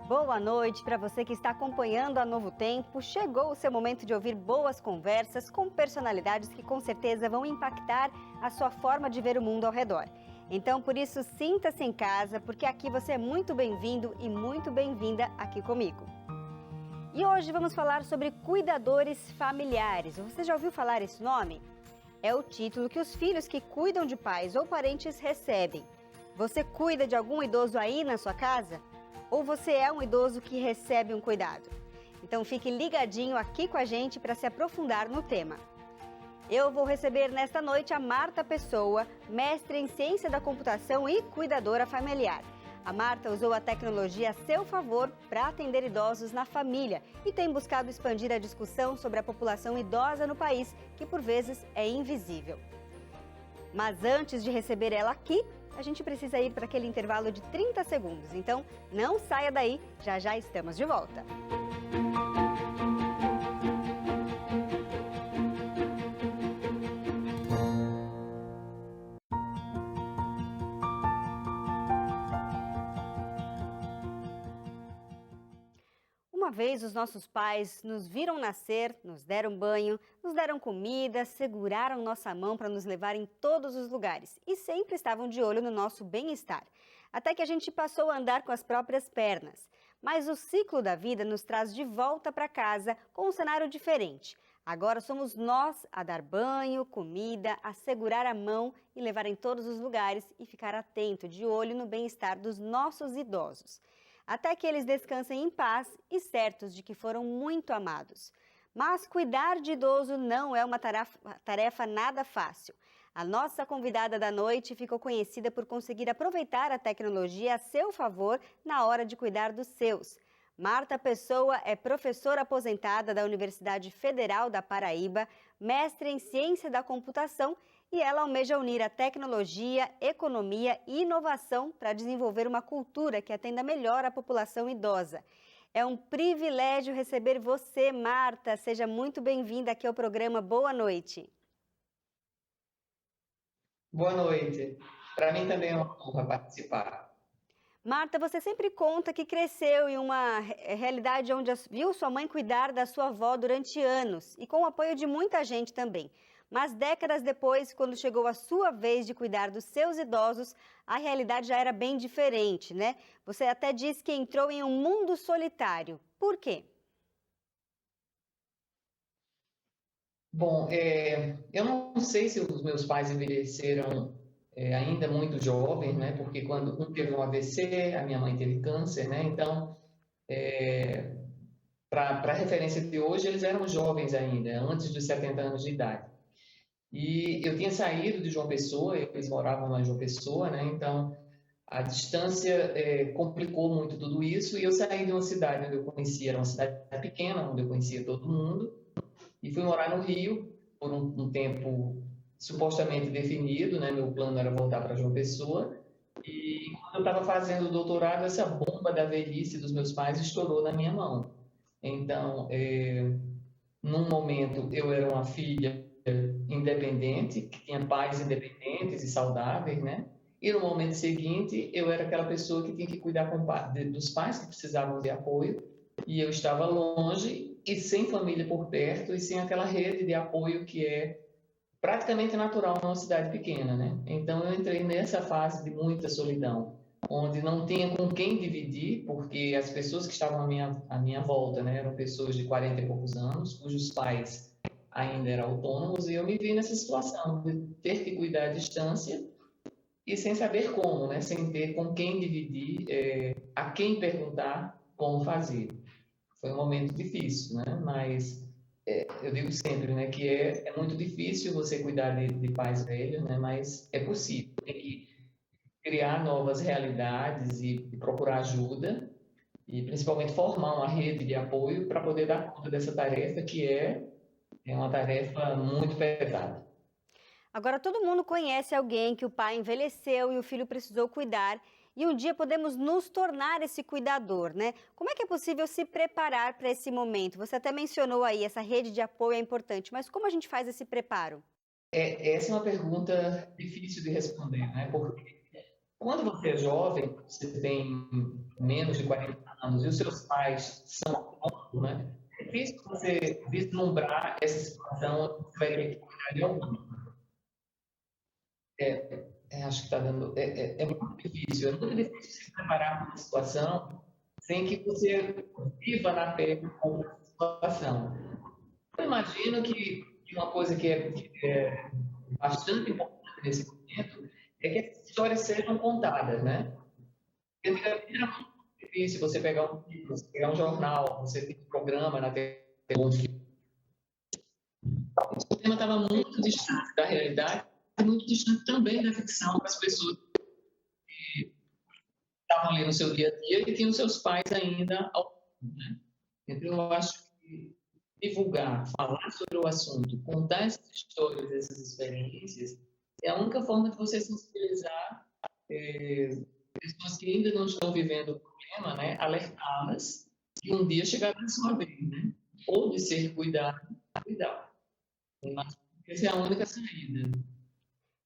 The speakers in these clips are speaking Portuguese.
Boa noite para você que está acompanhando a Novo Tempo. Chegou o seu momento de ouvir boas conversas com personalidades que com certeza vão impactar a sua forma de ver o mundo ao redor. Então, por isso, sinta-se em casa, porque aqui você é muito bem-vindo e muito bem-vinda aqui comigo. E hoje vamos falar sobre cuidadores familiares. Você já ouviu falar esse nome? É o título que os filhos que cuidam de pais ou parentes recebem. Você cuida de algum idoso aí na sua casa? Ou você é um idoso que recebe um cuidado? Então fique ligadinho aqui com a gente para se aprofundar no tema. Eu vou receber nesta noite a Marta Pessoa, mestre em Ciência da Computação e cuidadora familiar. A Marta usou a tecnologia a seu favor para atender idosos na família e tem buscado expandir a discussão sobre a população idosa no país, que por vezes é invisível. Mas antes de receber ela aqui, a gente precisa ir para aquele intervalo de 30 segundos. Então, não saia daí, já já estamos de volta. Uma vez os nossos pais nos viram nascer, nos deram banho, nos deram comida, seguraram nossa mão para nos levar em todos os lugares e sempre estavam de olho no nosso bem-estar. Até que a gente passou a andar com as próprias pernas. Mas o ciclo da vida nos traz de volta para casa com um cenário diferente. Agora somos nós a dar banho, comida, a segurar a mão e levar em todos os lugares e ficar atento, de olho no bem-estar dos nossos idosos. Até que eles descansem em paz e certos de que foram muito amados. Mas cuidar de idoso não é uma tarefa nada fácil. A nossa convidada da noite ficou conhecida por conseguir aproveitar a tecnologia a seu favor na hora de cuidar dos seus. Marta Pessoa é professora aposentada da Universidade Federal da Paraíba, mestre em Ciência da Computação e ela almeja unir a tecnologia, economia e inovação para desenvolver uma cultura que atenda melhor a população idosa. É um privilégio receber você, Marta. Seja muito bem-vinda aqui ao programa. Boa noite. Boa noite. Para mim também é uma honra participar. Marta, você sempre conta que cresceu em uma realidade onde viu sua mãe cuidar da sua avó durante anos e com o apoio de muita gente também. Mas décadas depois, quando chegou a sua vez de cuidar dos seus idosos, a realidade já era bem diferente, né? Você até disse que entrou em um mundo solitário. Por quê? Bom, eu não sei se os meus pais envelheceram ainda muito jovens, né? Porque quando um teve um AVC, a minha mãe teve câncer, né? Então, para a referência de hoje, eles eram jovens ainda, antes dos 70 anos de idade. E eu tinha saído de João Pessoa, eles moravam lá em João Pessoa, né? Então, a distância complicou muito tudo isso e eu saí de uma cidade onde eu conhecia, era uma cidade pequena, onde eu conhecia todo mundo, e fui morar no Rio por um tempo supostamente definido, né? Meu plano era voltar para João Pessoa. E quando eu estava fazendo o doutorado, essa bomba da velhice dos meus pais estourou na minha mão. Então, num momento, eu era uma filha independente, que tinha pais independentes e saudáveis, né? E no momento seguinte, eu era aquela pessoa que tinha que cuidar dos pais que precisavam de apoio, e eu estava longe e sem família por perto e sem aquela rede de apoio que é praticamente natural numa cidade pequena, né? Então eu entrei nessa fase de muita solidão, onde não tinha com quem dividir, porque as pessoas que estavam à minha volta, né, eram pessoas de 40 e poucos anos, cujos pais ainda eram autônomos, e eu me vi nessa situação de ter que cuidar à distância e sem saber como, né, sem ter com quem dividir, a quem perguntar como fazer. Foi um momento difícil, né? Mas eu digo sempre, né, que é muito difícil você cuidar de pais velhos, né? Mas é possível. Tem que criar novas realidades e procurar ajuda e principalmente formar uma rede de apoio para poder dar conta dessa tarefa que é uma tarefa muito pesada. Agora, todo mundo conhece alguém que o pai envelheceu e o filho precisou cuidar. E um dia podemos nos tornar esse cuidador, né? Como é que é possível se preparar para esse momento? Você até mencionou aí, essa rede de apoio é importante, mas como a gente faz esse preparo? Essa é uma pergunta difícil de responder, né? Porque quando você é jovem, você tem menos de 40 anos e os seus pais são autônomos, né? É difícil você vislumbrar essa situação, você vai ter que cuidar de alguém. Acho que está dando. É muito difícil. É muito difícil se preparar para uma situação sem que você viva na pele com a situação. Eu imagino que uma coisa que é bastante importante nesse momento é que essas histórias sejam contadas, né? Porque antigamente era muito difícil você pegar você pegar um jornal, você ter um programa na TV, o tema estava muito distante da realidade e muito distante também da ficção para as pessoas que estavam ali no seu dia a dia e tinham seus pais ainda ao né? Então, eu acho que divulgar, falar sobre o assunto, contar essas histórias, essas experiências, é a única forma de você sensibilizar pessoas que ainda não estão vivendo o problema, né? Alertá-las que um dia chegará a sua vez, né? Ou de ser cuidado, cuidar. Mas essa é a única saída.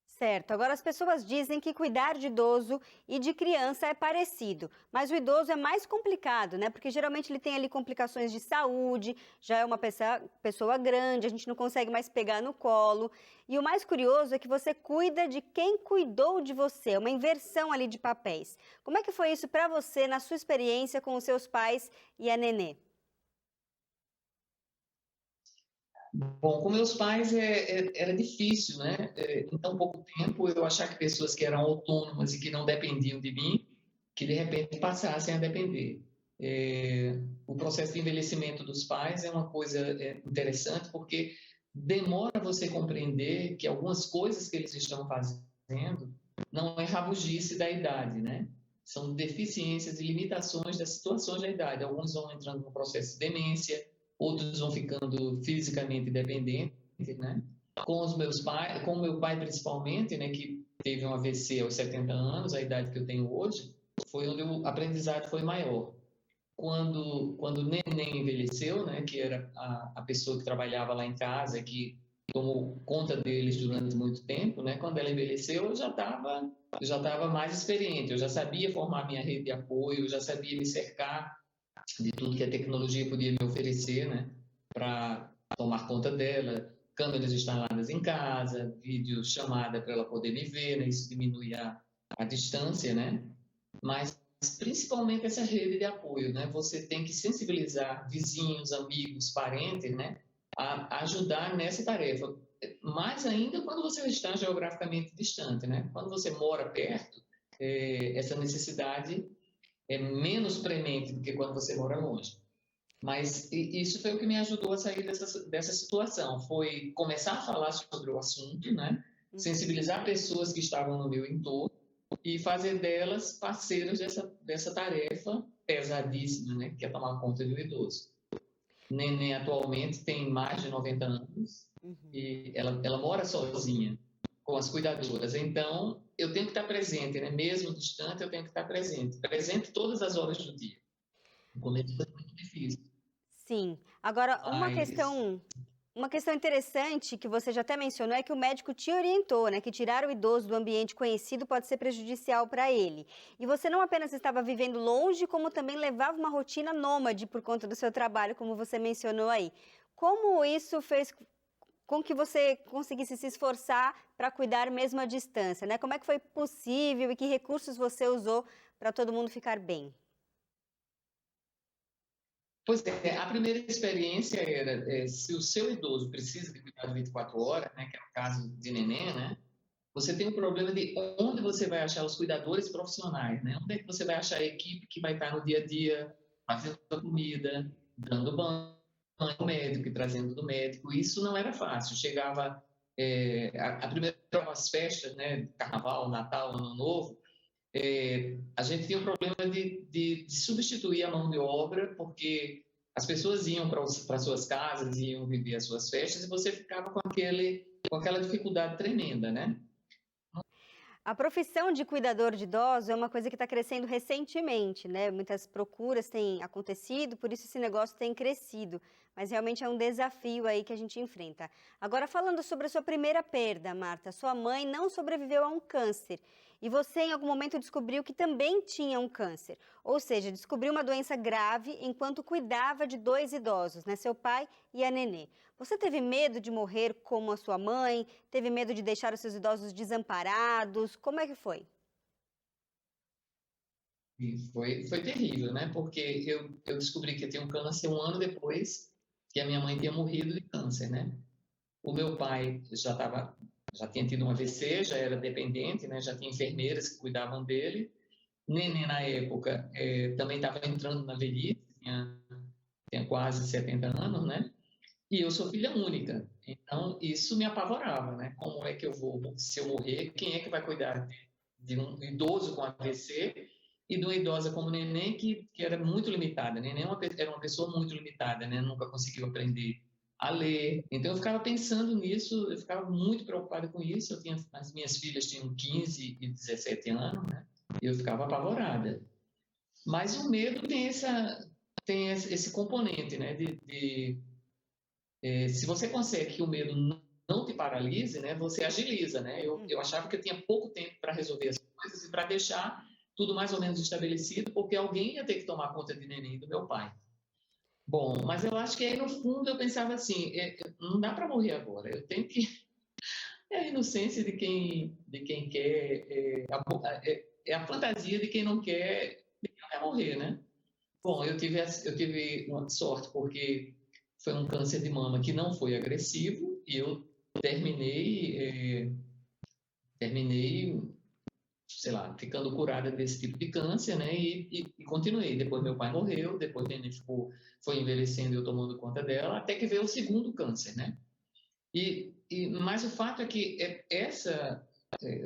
Certo. Agora, as pessoas dizem que cuidar de idoso e de criança é parecido, mas o idoso é mais complicado, né? Porque geralmente ele tem ali complicações de saúde, já é uma pessoa grande, a gente não consegue mais pegar no colo. E o mais curioso é que você cuida de quem cuidou de você, é uma inversão ali de papéis. Como é que foi isso para você na sua experiência com os seus pais e a Nenê? Bom, com meus pais era difícil, né? Em tão pouco tempo, eu achar que pessoas que eram autônomas e que não dependiam de mim, que de repente passassem a depender. O processo de envelhecimento dos pais é uma coisa interessante porque demora você compreender que algumas coisas que eles estão fazendo não é rabugice da idade, né? São deficiências e limitações das situações da idade. Alguns vão entrando no processo de demência, outros vão ficando fisicamente dependentes, né? Com os meus pais, com o meu pai principalmente, né, que teve um AVC aos 70 anos, a idade que eu tenho hoje, foi onde o aprendizado foi maior. Quando o neném envelheceu, né, que era a pessoa que trabalhava lá em casa, que tomou conta deles durante muito tempo, né, quando ela envelheceu, eu já estava mais experiente, eu já sabia formar minha rede de apoio, eu já sabia me cercar de tudo que a tecnologia podia me oferecer, né, para tomar conta dela, câmeras instaladas em casa, vídeo chamada para ela poder me ver, né, isso diminui a distância, né, mas principalmente essa rede de apoio, né, você tem que sensibilizar vizinhos, amigos, parentes, né, a ajudar nessa tarefa, mais ainda quando você está geograficamente distante, né, quando você mora perto, essa necessidade é menos premente do que quando você mora longe. Mas isso foi o que me ajudou a sair dessa situação, foi começar a falar sobre o assunto, né? Sensibilizar pessoas que estavam no meu entorno e fazer delas parceiras dessa tarefa pesadíssima, né? Que é tomar conta de um idoso. Neném atualmente tem mais de 90 anos e ela mora sozinha com as cuidadoras. Então, eu tenho que estar presente, né? Mesmo distante, eu tenho que estar presente. Presente todas as horas do dia. No começo foi muito difícil, Sim. Agora, mas uma questão interessante que você já até mencionou é que o médico te orientou, né, que tirar o idoso do ambiente conhecido pode ser prejudicial para ele. E você não apenas estava vivendo longe, como também levava uma rotina nômade por conta do seu trabalho, como você mencionou aí. Como isso fez com que você conseguisse se esforçar para cuidar mesmo à distância, né? Como é que foi possível e que recursos você usou para todo mundo ficar bem? pois é, a primeira experiência era se o seu idoso precisa de cuidado 24 horas, né, que é o caso de neném, né, você tem o problema de onde você vai achar os cuidadores profissionais, né? Onde é que você vai achar a equipe que vai estar no dia a dia, fazendo a comida, dando banho ao médico e trazendo do médico. Isso não era fácil. Chegava a primeira as festas, né? Carnaval, Natal, Ano Novo, a gente tinha o problema de substituir a mão de obra, porque as pessoas iam para suas casas, iam viver as suas festas, e você ficava com aquela dificuldade tremenda, né? A profissão de cuidador de idosos é uma coisa que está crescendo recentemente, né? Muitas procuras têm acontecido, por isso esse negócio tem crescido. Mas realmente é um desafio aí que a gente enfrenta. Agora, falando sobre a sua primeira perda, Marta, sua mãe não sobreviveu a um câncer. e você em algum momento descobriu que também tinha um câncer, ou seja, descobriu uma doença grave enquanto cuidava de 2 idosos, né, seu pai e a nenê. Você teve medo de morrer como a sua mãe? Teve medo de deixar os seus idosos desamparados? Como é que foi? E foi terrível, né? Porque eu descobri que eu tinha um câncer um ano depois que a minha mãe tinha morrido de câncer, né? O meu pai já tinha tido um AVC, já era dependente, né? Já tinha enfermeiras que cuidavam dele. Nenê, na época, também estava entrando na velhice, tinha quase 70 anos, né? E eu sou filha única. Então, isso me apavorava, né? Como é que eu vou, se eu morrer, quem é que vai cuidar de um idoso com AVC e de uma idosa como neném que era muito limitada. Neném era uma pessoa muito limitada, né? Nunca conseguiu aprender a ler. Então eu ficava pensando nisso, eu ficava muito preocupado com isso. As minhas filhas tinham 15 e 17 anos, né? E eu ficava apavorada. Mas o medo tem esse componente, né? Se você consegue que o medo não te paralise, né? Você agiliza, né? Eu achava que eu tinha pouco tempo para resolver as coisas e para deixar tudo mais ou menos estabelecido, porque alguém ia ter que tomar conta de neném do meu pai. Bom, mas eu acho que aí no fundo eu pensava assim, não dá para morrer agora, eu tenho que... É a inocência de quem quer, é a fantasia de quem não quer morrer, né? Bom, eu tive uma sorte, porque foi um câncer de mama que não foi agressivo, e eu terminei, sei lá, ficando curada desse tipo de câncer, né? E continuei. Depois meu pai morreu, depois a gente foi envelhecendo e eu tomando conta dela, até que veio o segundo câncer, né? Mas o fato é que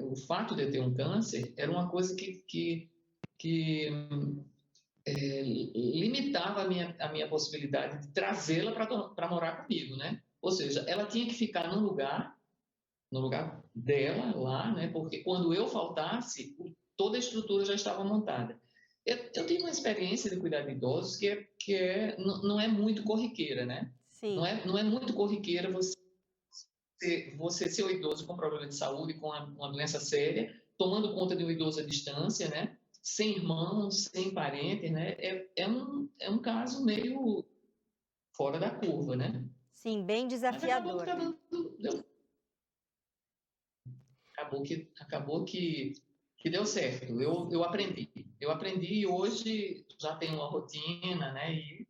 o fato de eu ter um câncer era uma coisa que limitava a minha possibilidade de trazê-la para morar comigo, né? Ou seja, ela tinha que ficar no lugar dela lá, né? Porque quando eu faltasse, toda a estrutura já estava montada. Eu tive uma experiência de cuidar de idosos não é muito corriqueira, né? Não Sim. é muito corriqueira você ser um idoso com problema de saúde, com uma doença séria, tomando conta de um idoso à distância, né? Sem irmãos, sem parentes, né? É um caso meio fora da curva, né? Sim, bem Mas acabou que desafiador, tá né? dando, acabou que deu certo. Eu aprendi e hoje já tenho uma rotina, né? E,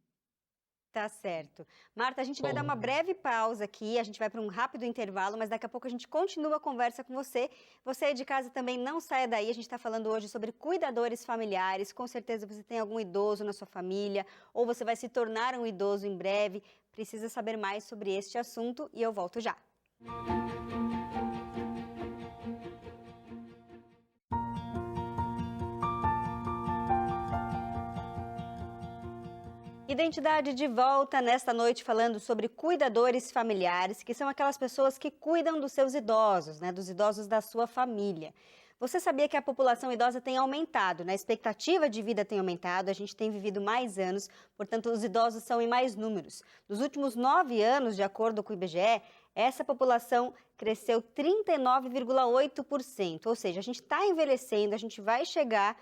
Tá certo. Marta, a gente vai dar uma bom, breve pausa aqui, a gente vai para um rápido intervalo, mas daqui a pouco a gente continua a conversa com você. Você aí de casa também não saia daí, a gente está falando hoje sobre cuidadores familiares. Com certeza você tem algum idoso na sua família, ou você vai se tornar um idoso em breve. Precisa saber mais sobre este assunto e eu volto já. Identidade de volta nesta noite falando sobre cuidadores familiares, que são aquelas pessoas que cuidam dos seus idosos, né, dos idosos da sua família. Você sabia que a população idosa tem aumentado, né? A expectativa de vida tem aumentado, a gente tem vivido mais anos, portanto os idosos são em mais números. Nos últimos 9 anos, de acordo com o IBGE, essa população cresceu 39,8%, ou seja, a gente está envelhecendo, a gente vai chegar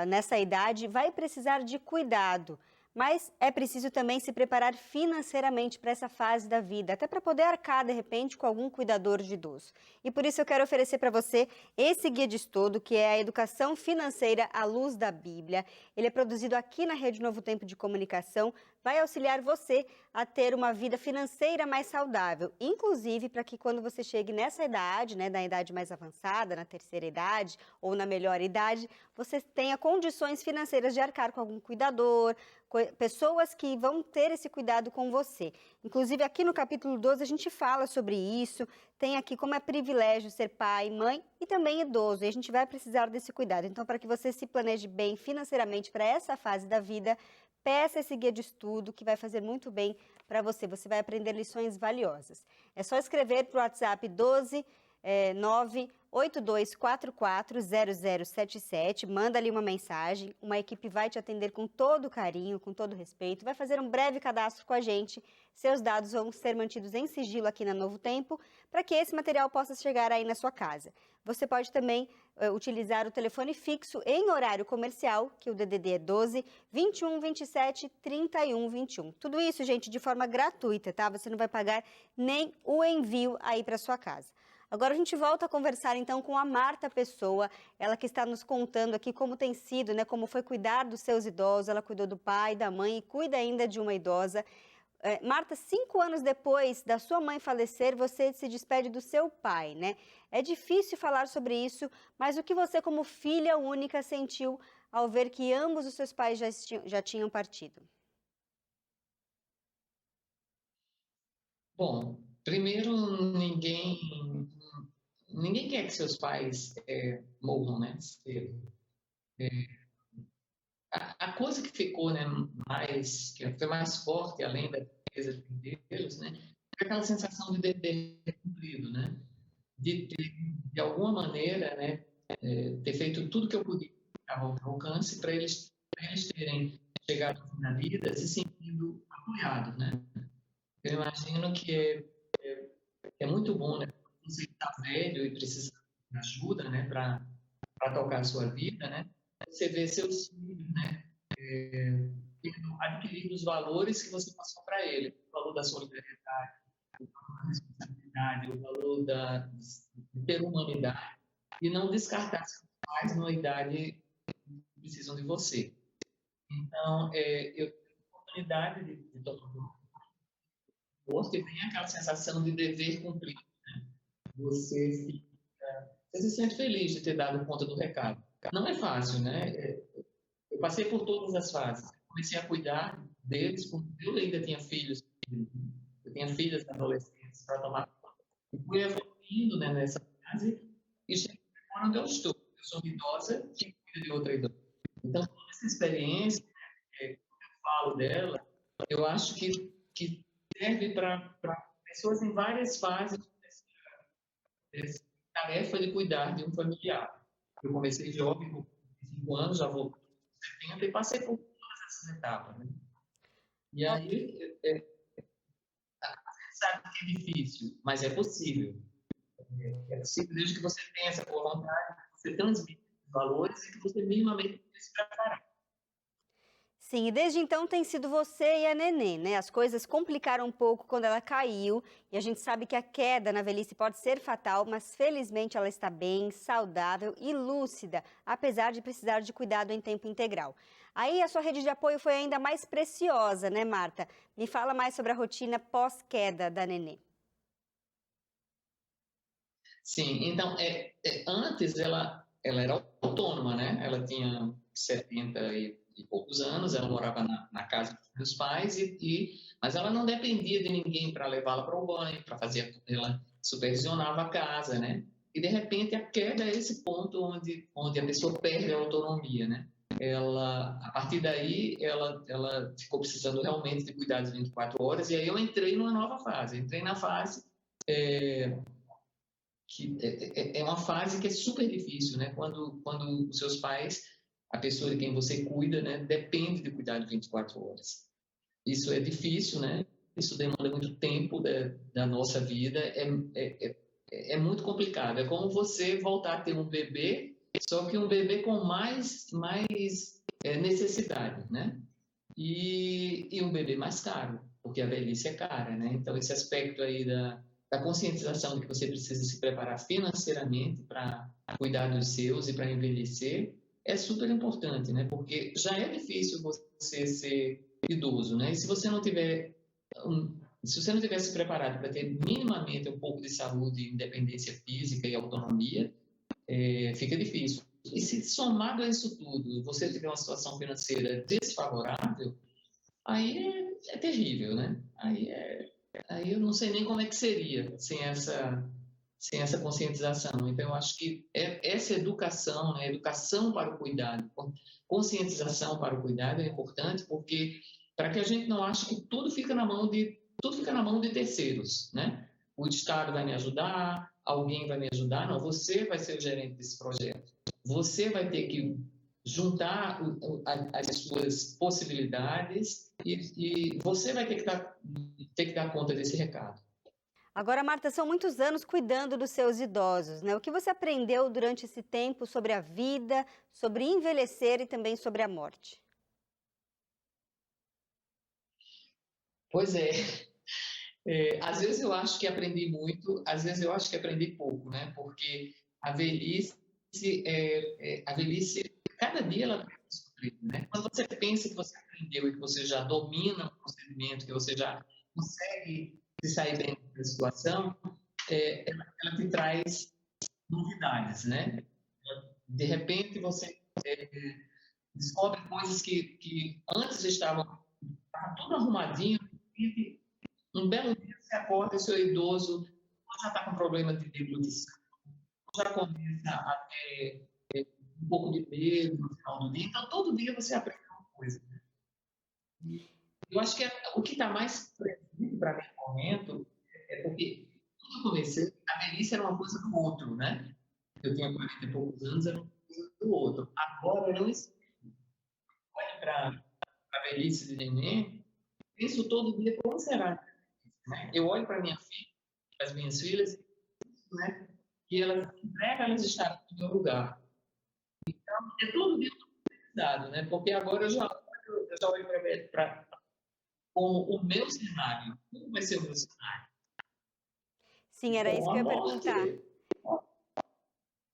nessa idade, vai precisar de cuidado. Mas é preciso também se preparar financeiramente para essa fase da vida, até para poder arcar, de repente, com algum cuidador de idoso. E por isso eu quero oferecer para você esse guia de estudo, que é a Educação Financeira à Luz da Bíblia. Ele é produzido aqui na Rede Novo Tempo de Comunicação, vai auxiliar você a ter uma vida financeira mais saudável, inclusive para que quando você chegue nessa idade, né, na idade mais avançada, na terceira idade ou na melhor idade, você tenha condições financeiras de arcar com algum cuidador, pessoas que vão ter esse cuidado com você. Inclusive, aqui no capítulo 12, a gente fala sobre isso, tem aqui como é privilégio ser pai, mãe e também idoso, e a gente vai precisar desse cuidado. Então, para que você se planeje bem financeiramente para essa fase da vida, peça esse guia de estudo que vai fazer muito bem para você. Você vai aprender lições valiosas. É só escrever para o WhatsApp 982440077, manda ali uma mensagem, uma equipe vai te atender com todo carinho, com todo respeito, vai fazer um breve cadastro com a gente, seus dados vão ser mantidos em sigilo aqui na Novo Tempo, para que esse material possa chegar aí na sua casa. Você pode também utilizar o telefone fixo em horário comercial, que o DDD é 12 21 27 31 21. Tudo isso, gente, de forma gratuita, tá? Você não vai pagar nem o envio aí para sua casa. Agora a gente volta a conversar então com a Marta Pessoa, ela que está nos contando aqui como tem sido, né, como foi cuidar dos seus idosos. Ela cuidou do pai, da mãe e cuida ainda de uma idosa. Marta, 5 anos depois da sua mãe falecer, você se despede do seu pai, né? É difícil falar sobre isso, mas o que você, como filha única, sentiu ao ver que ambos os seus pais já tinham partido? Bom, primeiro, ninguém quer que seus pais morram, né? A coisa que ficou, né, que foi mais forte, além da tristeza de perdê-los, né, foi aquela sensação de dever cumprido, né? De ter, de alguma maneira, né, ter feito tudo que eu podia ao meu alcance para eles terem chegado ao fim da vida se sentindo apoiados, né? Eu imagino que é muito bom, né? Você está velho e precisa de ajuda, né, para tocar a sua vida, né? Você vê seus filhos, né, adquirindo os valores que você passou para ele, o valor da solidariedade, o valor da responsabilidade, o valor de ter humanidade e não descartar seus pais numa idade que precisam de você. Então, eu tenho a oportunidade de tocar o gosto e vem aquela sensação de dever cumprido. Você, você se sente feliz de ter dado conta do recado. Não é fácil, né? Eu passei por todas as fases. Comecei a cuidar deles, porque eu ainda tinha filhos, eu tinha filhas adolescentes para tomar conta. E fui evoluindo, né, nessa fase e cheguei agora onde eu estou. Eu sou uma idosa que cuida de outra idosa. Então, toda essa experiência, eu falo dela, eu acho que serve para pessoas em várias fases dessa tarefa de cuidar de um familiar. Eu comecei jovem, com 5 anos, já vou 70 e passei por todas essas etapas, né? E Ok. aí, a gente sabe que é difícil, mas é possível. É possível desde que você tenha essa boa vontade, que você transmita os valores e que você minimamente se preparar. Sim, e desde então tem sido você e a Nenê, né? As coisas complicaram um pouco quando ela caiu, e a gente sabe que a queda na velhice pode ser fatal, mas felizmente ela está bem, saudável e lúcida, apesar de precisar de cuidado em tempo integral. Aí a sua rede de apoio foi ainda mais preciosa, né, Marta? Me fala mais sobre a rotina pós-queda da Nenê. Sim, então, antes ela era autônoma, né? Ela tinha 70 e poucos anos, ela morava na casa dos meus pais, mas ela não dependia de ninguém para levá-la para o banho, para fazer, ela supervisionava a casa, né? E, de repente, a queda é esse ponto onde a pessoa perde a autonomia, né? A partir daí, ela ficou precisando realmente de cuidados 24 horas, e aí eu entrei numa nova fase. Entrei na fase que é uma fase que é super difícil, né? Quando os seus pais, a pessoa de quem você cuida, né, depende de cuidar de 24 horas. Isso é difícil, né? Isso demanda muito tempo da nossa vida, é muito complicado. É como você voltar a ter um bebê, só que um bebê com mais necessidade, né? E um bebê mais caro, porque a velhice é cara, né? Então, esse aspecto aí da conscientização de que você precisa se preparar financeiramente para cuidar dos seus e para envelhecer é super importante, né? Porque já é difícil você ser idoso, né? E se você não tiver se você não tiver se preparado para ter minimamente um pouco de saúde, independência física e autonomia, fica difícil. E se somado a isso tudo, você tiver uma situação financeira desfavorável, aí é terrível, né? Aí eu não sei nem como é que seria sem essa conscientização. Então, eu acho que essa educação, né, educação para o cuidado, conscientização para o cuidado é importante, porque para que a gente não ache que tudo fica na mão de terceiros, né? O Estado vai me ajudar, alguém vai me ajudar, não, você vai ser o gerente desse projeto. Você vai ter que juntar as suas possibilidades e você vai ter que dar conta desse recado. Agora, Marta, são muitos anos cuidando dos seus idosos, né? O que você aprendeu durante esse tempo sobre a vida, sobre envelhecer e também sobre a morte? Pois é, às vezes eu acho que aprendi muito, às vezes eu acho que aprendi pouco, né? Porque a velhice, a velhice, cada dia ela traz um sofrimento, né? Quando você pensa que você aprendeu e que você já domina o procedimento, que você já consegue se sair bem da situação, ela te traz novidades, né? De repente você descobre coisas que antes estavam tudo arrumadinho, e um belo dia você acorda e seu idoso já está com problema de deglutição, já começa a ter um pouco de medo no final do dia. Então, todo dia você aprende uma coisa. Eu acho que o que está mais presente para mim no momento é porque, quando eu comecei, a velhice era uma coisa do outro, né? Eu tinha 40 e poucos anos, era uma coisa do outro. Agora, eu não olho para a velhice de neném, penso todo dia como será, né? Eu olho para minha filha, para as minhas filhas, né? E elas entregam, elas estarão no meu lugar. Então, é todo dia cuidado, né? Porque agora eu já olho para como o meu cenário. Como vai ser o meu cenário? Sim, era isso Com que a eu ia perguntar. morte.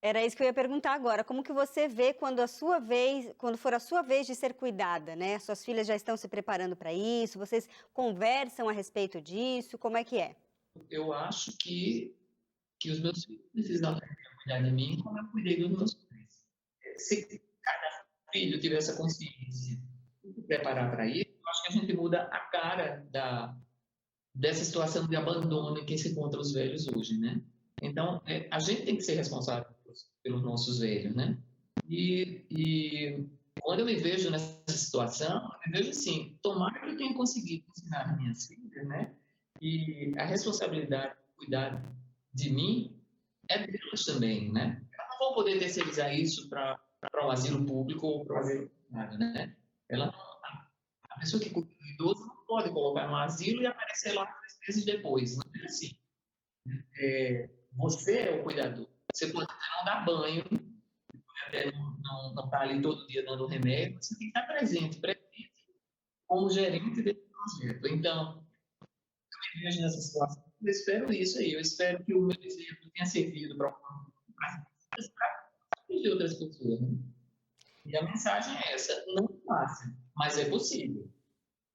Era isso que eu ia perguntar agora. Como que você vê quando a sua vez, quando for a sua vez de ser cuidada, né? Suas filhas já estão se preparando para isso? Vocês conversam a respeito disso? Como é que é? Eu acho que os meus filhos precisam aprender a cuidar de mim como eu cuidei dos meus pais. Se cada filho tiver essa consciência e se preparar para isso, eu acho que a gente muda a cara dessa situação de abandono em que se encontram os velhos hoje, né? Então, a gente tem que ser responsável pelos nossos velhos, né? E quando eu me vejo nessa situação, eu me vejo assim, tomara que eu tenha conseguido ensinar as minhas filhas, né? E a responsabilidade de cuidar de mim é delas também, né? Elas não vão poder terceirizar isso para um asilo público ou para um asilo privado, né? Ela, a pessoa que cuida do idoso não pode colocar no asilo e aparecer lá 3 meses depois. Não é assim. Você é o cuidador. Você pode até não dar banho, até não estar ali todo dia dando remédio, você tem que estar presente como gerente desse projeto. Então, eu vejo nessa situação, eu espero isso aí, eu espero que o meu exemplo tenha servido para de outras pessoas. Né? E a mensagem é essa, não é fácil, mas é possível.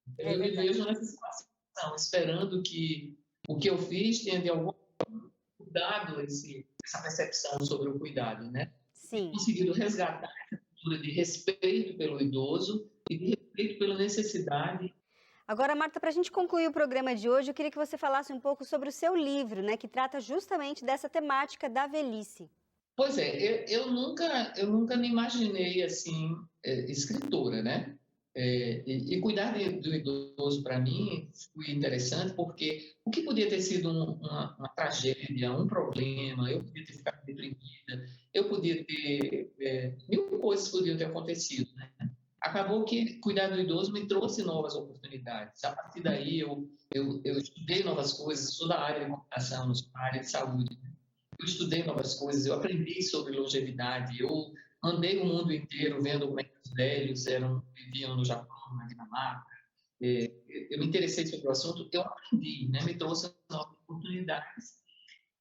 Então, É eu me verdade. vejo nessa situação, esperando que o que eu fiz tenha de algum modo mudado essa percepção sobre o cuidado, né? E Sim. conseguido resgatar essa cultura de respeito pelo idoso e de respeito pela necessidade. Agora, Marta, para a gente concluir o programa de hoje, eu queria que você falasse um pouco sobre o seu livro, né, que trata justamente dessa temática da velhice. Pois é, eu nunca me imaginei assim, escritora, né? E cuidar do idoso para mim foi interessante porque o que podia ter sido uma tragédia, um problema, eu podia ter ficado deprimida, eu podia ter mil coisas podiam ter acontecido, né? Acabou que cuidar do idoso me trouxe novas oportunidades. A partir daí eu estudei novas coisas, sou da área de computação, sou da área de saúde, eu estudei novas coisas, eu aprendi sobre longevidade, eu andei o mundo inteiro vendo como é que os velhos viviam no Japão, na Dinamarca. Eu me interessei sobre o assunto, eu aprendi, né? Me trouxe novas oportunidades.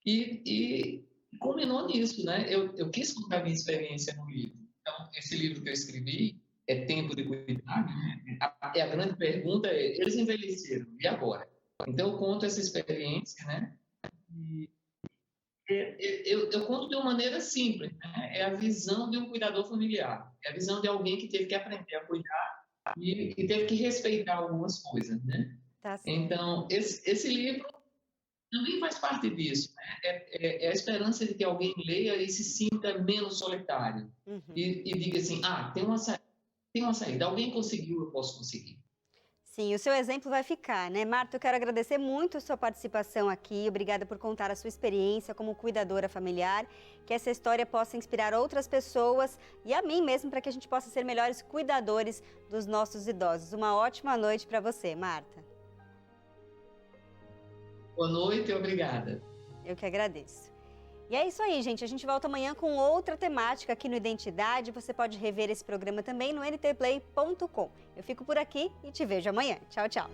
E culminou nisso, né? Eu quis contar a minha experiência no livro. Então, esse livro que eu escrevi é Tempo de Cuidar, né? A grande pergunta é, eles envelheceram, e agora? Então, eu conto essa experiência, né? E eu conto de uma maneira simples, né? É a visão de um cuidador familiar, é a visão de alguém que teve que aprender a cuidar e teve que respeitar algumas coisas, né? Tá certo. Então, esse livro também faz parte disso, né? É a esperança de que alguém leia e se sinta menos solitário Uhum. e diga assim, tem uma saída, alguém conseguiu, eu posso conseguir. Sim, o seu exemplo vai ficar, né? Marta, eu quero agradecer muito a sua participação aqui. Obrigada por contar a sua experiência como cuidadora familiar. Que essa história possa inspirar outras pessoas e a mim mesmo, para que a gente possa ser melhores cuidadores dos nossos idosos. Uma ótima noite para você, Marta. Boa noite e obrigada. Eu que agradeço. E é isso aí, gente. A gente volta amanhã com outra temática aqui no Identidade. Você pode rever esse programa também no ntplay.com. Eu fico por aqui e te vejo amanhã. Tchau, tchau.